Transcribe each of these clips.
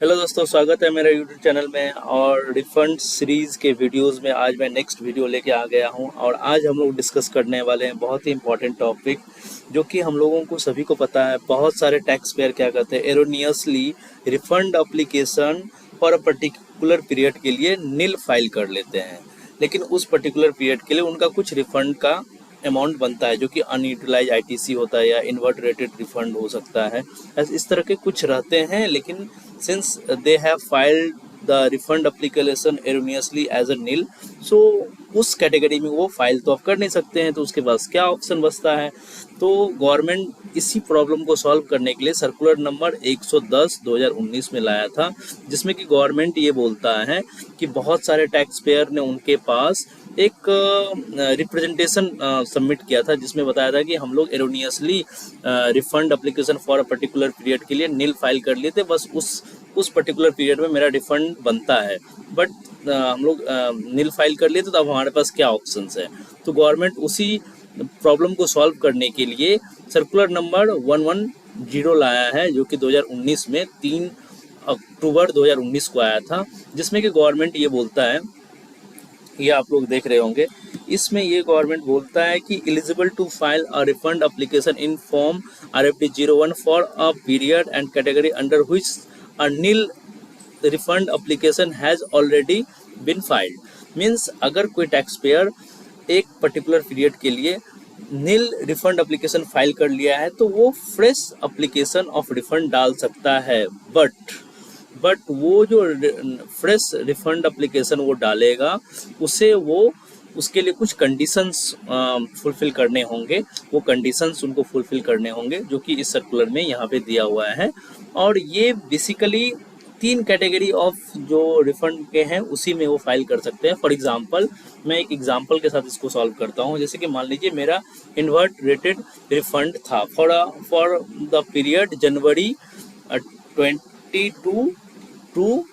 Hello दोस्तों, स्वागत है मेरे यूट्यूब चैनल में। और रिफंड सीरीज़ के वीडियोस में आज मैं नेक्स्ट वीडियो लेके आ गया हूं। और आज हम लोग डिस्कस करने वाले हैं बहुत ही इंपॉर्टेंट टॉपिक, जो कि हम लोगों को सभी को पता है। बहुत सारे टैक्स पेयर क्या करते हैं, erroneously refund application for a particular period के लिए नील फाइल कर लेते हैं, लेकिन उस पर्टिकुलर पीरियड के लिए उनका कुछ रिफंड का अमाउंट बनता है, जो कि अनयूटिलाइज आईटीसी होता है या इन्वर्ट रेटेड रिफंड हो सकता है। इस तरह के कुछ रहते हैं, लेकिन since they have filed the refund application erroneously as a nil, so उस कैटेगरी में वो फाइल तो आप कर नहीं सकते हैं। तो उसके पास क्या ऑप्शन बचता है? तो गवर्नमेंट इसी प्रॉब्लम को सॉल्व करने के लिए सर्कुलर नंबर 110 2019 में लाया था, जिसमें कि गवर्नमेंट ये बोलता है कि बहुत सारे टैक्स पेयर ने उनके पास एक रिप्रेजेंटेशन सबमिट किया था, जिसमें बताया था कि हम लोग erroneously refund application for a particular period के लिए नील फाइल कर लिए थे, बस उस पर्टिकुलर पीरियड में मेरा रिफंड बनता है। बट हम लोग नील फाइल कर लिए थे, तो अब हमारे पास क्या ऑप्शंस है? तो गवर्नमेंट उसी प्रॉब्लम को सॉल्व करने के लिए सर्कुलर नंबर 110 लाया है, जो कि 2019 में 3 अक्टूबर 2019 को आया था, जिसमें कि गवर्नमेंट ये बोलता है, ये आप लोग देख रहे होंगे, इसमें ये गवर्नमेंट बोलता है कि eligible to file a refund application in form RFD 01 for a period and category under which a nil refund application has already been filed. Means अगर कोई टैक्स पेयर एक पर्टिकुलर पीरियड के लिए नील रिफंड एप्लीकेशन फाइल कर लिया है, तो वो फ्रेश एप्लीकेशन ऑफ रिफंड डाल सकता है। बट वो जो फ्रेश रिफंड एप्लीकेशन वो डालेगा, उसे वो उसके लिए कुछ कंडीशंस फुलफिल करने होंगे। वो कंडीशंस उनको फुलफिल करने होंगे, जो कि इस सर्कुलर में यहाँ पे दिया हुआ है। और ये बेसिकली 3 कैटेगरी ऑफ जो रिफंड के हैं उसी में वो फाइल कर सकते हैं। फॉर एग्जांपल, मैं एक एग्जांपल के साथ इसको सॉल्व करता हूँ। जैसे कि मान लीजिए मेरा इन्वर्ट रेटेड रिफंड था for the period January 22 to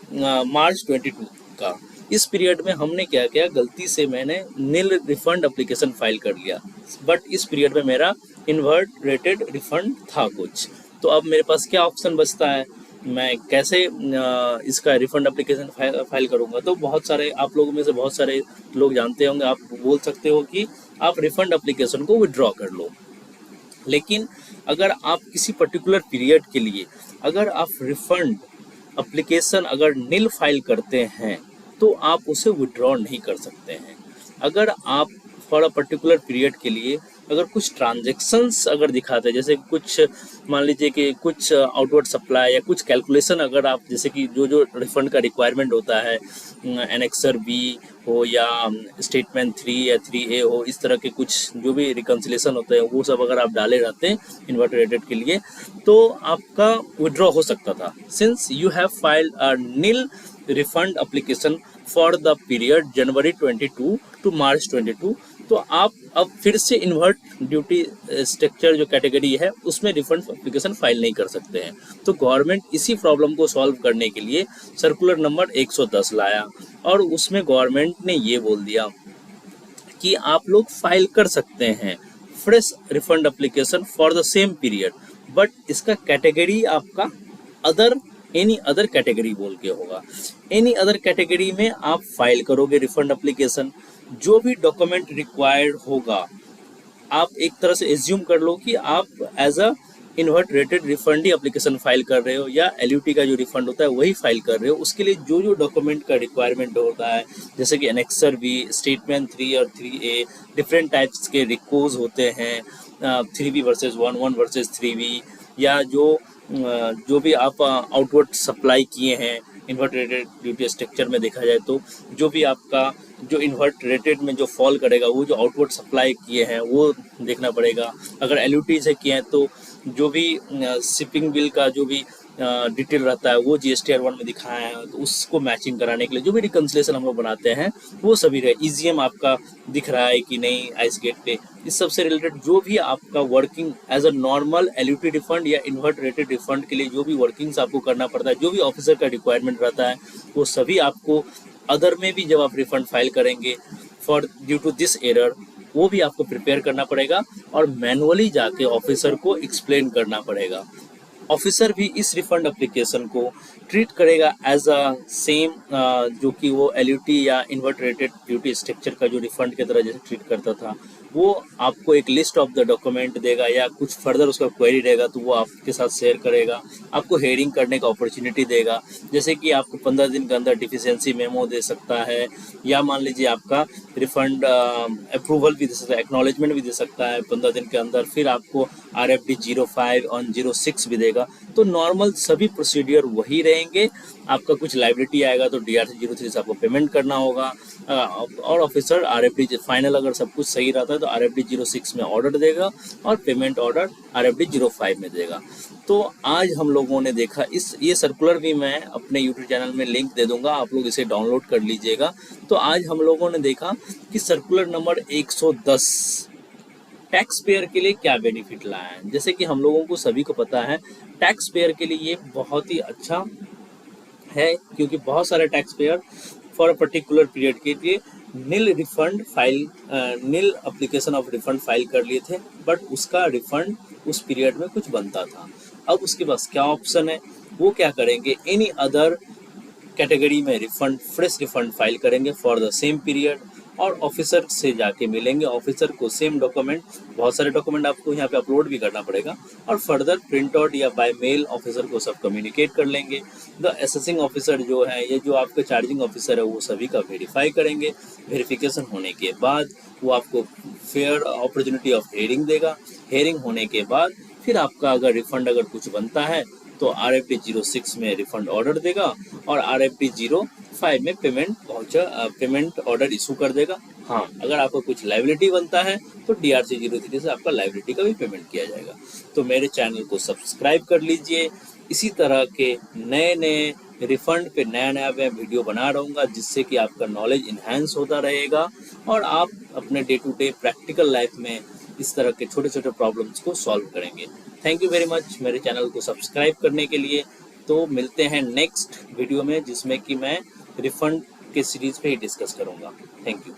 March 22 का। इस पीरियड में हमने क्या किया, गलती से मैंने नील रिफंड एप्लीकेशन फाइल कर लिया, बट इस पीरियड में मेरा इन्वर्ट रेटेड रिफंड था कुछ। तो अब मेरे पास क्या ऑप्शन बचता है, मैं कैसे इसका रिफंड एप्लीकेशन फाइल करूंगा? तो बहुत सारे आप लोगों में से बहुत सारे लोग जानते होंगे, आप बोल सकते हो कि आप रिफंड एप्लीकेशन को विड्रॉ कर लो। लेकिन अगर आप किसी पर्टिकुलर पीरियड के लिए अगर आप रिफंड एप्लीकेशन अगर नील फाइल करते हैं, तो आप उसे विड्रॉ नहीं कर सकते हैं। अगर आप फॉर अ पर्टिकुलर पीरियड के लिए अगर कुछ ट्रांजेक्शन्स अगर दिखाते हैं, जैसे कुछ मान लीजिए कि कुछ आउटवर्ड सप्लाई या कुछ कैलकुलेशन, अगर आप जैसे कि जो रिफंड का रिक्वायरमेंट होता है, एनेक्सर बी हो या स्टेटमेंट 3 या 3A हो, इस तरह के कुछ जो भी रिकन्सिलेशन होते हैं, वो सब अगर आप डाले रहते हैं इन्वर्ट रेटेड के लिए, तो आपका विड्रॉ हो सकता था। Since you have filed a nil refund application for the period January 22 to March 22, तो आप अब फिर से इन्वर्ट ड्यूटी स्ट्रक्चर जो कैटेगरी है उसमें रिफंड एप्लीकेशन फाइल नहीं कर सकते हैं। तो गवर्नमेंट इसी प्रॉब्लम को सॉल्व करने के लिए सर्कुलर नंबर 110 लाया, और उसमें गवर्नमेंट ने ये बोल दिया कि आप लोग फाइल कर सकते हैं fresh refund application for the same period, but इसका कैटेगरी आपका एनी अदर कैटेगरी बोल के होगा। एनी अदर कैटेगरी में आप फाइल करोगे रिफंड एप्लीकेशन। जो भी डॉक्यूमेंट रिक्वायर्ड होगा, आप एक तरह से एज्यूम कर लो कि आप as a invert rated refund ही एप्लीकेशन फाइल कर रहे हो, या LUT का जो रिफंड होता है वही फाइल कर रहे हो। उसके लिए जो डॉक्यूमेंट का रिक्वायरमेंट होता है, जैसे कि एनेक्सर बी, स्टेटमेंट 3 और 3A, डिफरेंट टाइप्स के रिकोज होते हैं, 3B वर्सेज 1 वर्सेज 3B, या जो भी आप आउटवर्ड सप्लाई किए हैं इन्वर्ट रेटेड ड्यूटी स्ट्रक्चर में देखा जाए, तो जो भी आपका जो इन्वर्ट रेटेड में जो फॉल करेगा, वो जो आउटवर्ड सप्लाई किए हैं वो देखना पड़ेगा। अगर LUT से किए हैं, तो जो भी शिपिंग बिल का जो भी डिटेल रहता है वो GSTR 1 में दिखाया है, तो उसको मैचिंग कराने के लिए जो भी रिकन्सिलेशन हम लोग बनाते हैं वो सभी रहे। EGM आपका दिख रहा है कि नहीं आइस गेट पे, इस सब से रिलेटेड जो भी आपका working as a normal LUT refund या इन्वर्ट रेटेड रिफंड के लिए जो भी वर्किंग्स आपको करना पड़ता है, जो भी ऑफिसर का रिक्वायरमेंट रहता है, वो सभी आपको अदर में भी जब आप रिफंड फाइल करेंगे for due to this error, वो भी आपको प्रिपेयर करना पड़ेगा और मैनुअली जाके ऑफिसर को एक्सप्लेन करना पड़ेगा। ऑफिसर भी इस रिफंड एप्लीकेशन को ट्रीट करेगा एज अ सेम, जो कि वो एलयूटी या इन्वर्ट रेटेड ड्यूटी स्ट्रक्चर का जो रिफंड की तरह जैसे ट्रीट करता था, वो आपको एक लिस्ट ऑफ द डॉक्यूमेंट देगा या कुछ फर्दर उसका क्वेरी रहेगा तो वो आपके साथ शेयर करेगा, आपको हेयरिंग करने का अपॉर्चुनिटी देगा। जैसे कि आपको 15 दिन के अंदर डिफिशियंसी मेमो दे सकता है, या मान लीजिए आपका रिफंड अप्रूवल भी दे सकता है, एक्नॉलेजमेंट भी दे सकता है 15 दिन के अंदर। फिर आपको RFD 05 और 06 भी देगा। तो नॉर्मल सभी प्रोसीडियर वही रहेंगे। आपका कुछ लाइबिलिटी आएगा तो DRC 03 से आपको पेमेंट करना होगा, और ऑफिसर RFD फाइनल अगर सब कुछ सही रहता है तो RFD 06 में ऑर्डर देगा और पेमेंट ऑर्डर RFD 05 में देगा। तो आज हम लोगों ने देखा ये सर्कुलर भी मैं अपने यूट्यूब चैनल में लिंक दे दूंगा, आप लोग इसे डाउनलोड कर लीजिएगा। तो आज हम लोगों ने देखा कि सर्कुलर नंबर 110 टैक्स पेयर के लिए क्या बेनिफिट लाया है। जैसे कि हम लोगों को सभी को पता है टैक्स पेयर के लिए ये बहुत ही अच्छा है, क्योंकि बहुत सारे tax payer for a particular period के लिए nil refund file nil application of refund file कर लिए थे, बट उसका रिफंड उस पीरियड में कुछ बनता था। अब उसके पास क्या ऑप्शन है, वो क्या करेंगे, एनी अदर कैटेगरी में रिफंड फ्रेश रिफंड फाइल करेंगे फॉर द सेम पीरियड, और ऑफिसर से जाके मिलेंगे। ऑफिसर को सेम डॉक्यूमेंट, बहुत सारे डॉक्यूमेंट आपको यहाँ पे अपलोड भी करना पड़ेगा, और फर्दर प्रिंट आउट या बाय मेल ऑफिसर को सब कम्युनिकेट कर लेंगे। द असेसिंग ऑफिसर जो है, ये जो आपका चार्जिंग ऑफिसर है, वो सभी का वेरीफाई करेंगे। वेरिफिकेशन होने के बाद वो आपको फेयर अपॉर्चुनिटी ऑफ हेयरिंग देगा। हेयरिंग होने के बाद फिर आपका अगर रिफंड अगर कुछ बनता है तो RFD 06 में रिफंड ऑर्डर देगा, और RFD 05 में पेमेंट ऑर्डर इशू कर देगा। हाँ, अगर आपका कुछ लाइबिलिटी बनता है तो DRC 03 से आपका लाइबिलिटी का भी पेमेंट किया जाएगा। तो मेरे चैनल को सब्सक्राइब कर लीजिए। इसी तरह के नए नए रिफंड पे नया नया मैं वीडियो बना रहूँगा, जिससे कि आपका नॉलेज इन्हेंस होता रहेगा और आप अपने day to day practical life में इस तरह के छोटे छोटे प्रॉब्लम्स को सॉल्व करेंगे। थैंक यू वेरी मच मेरे चैनल को सब्सक्राइब करने के लिए। तो मिलते हैं नेक्स्ट वीडियो में, जिसमें कि मैं रिफंड के सीरीज पे ही डिस्कस करूँगा। Thank you.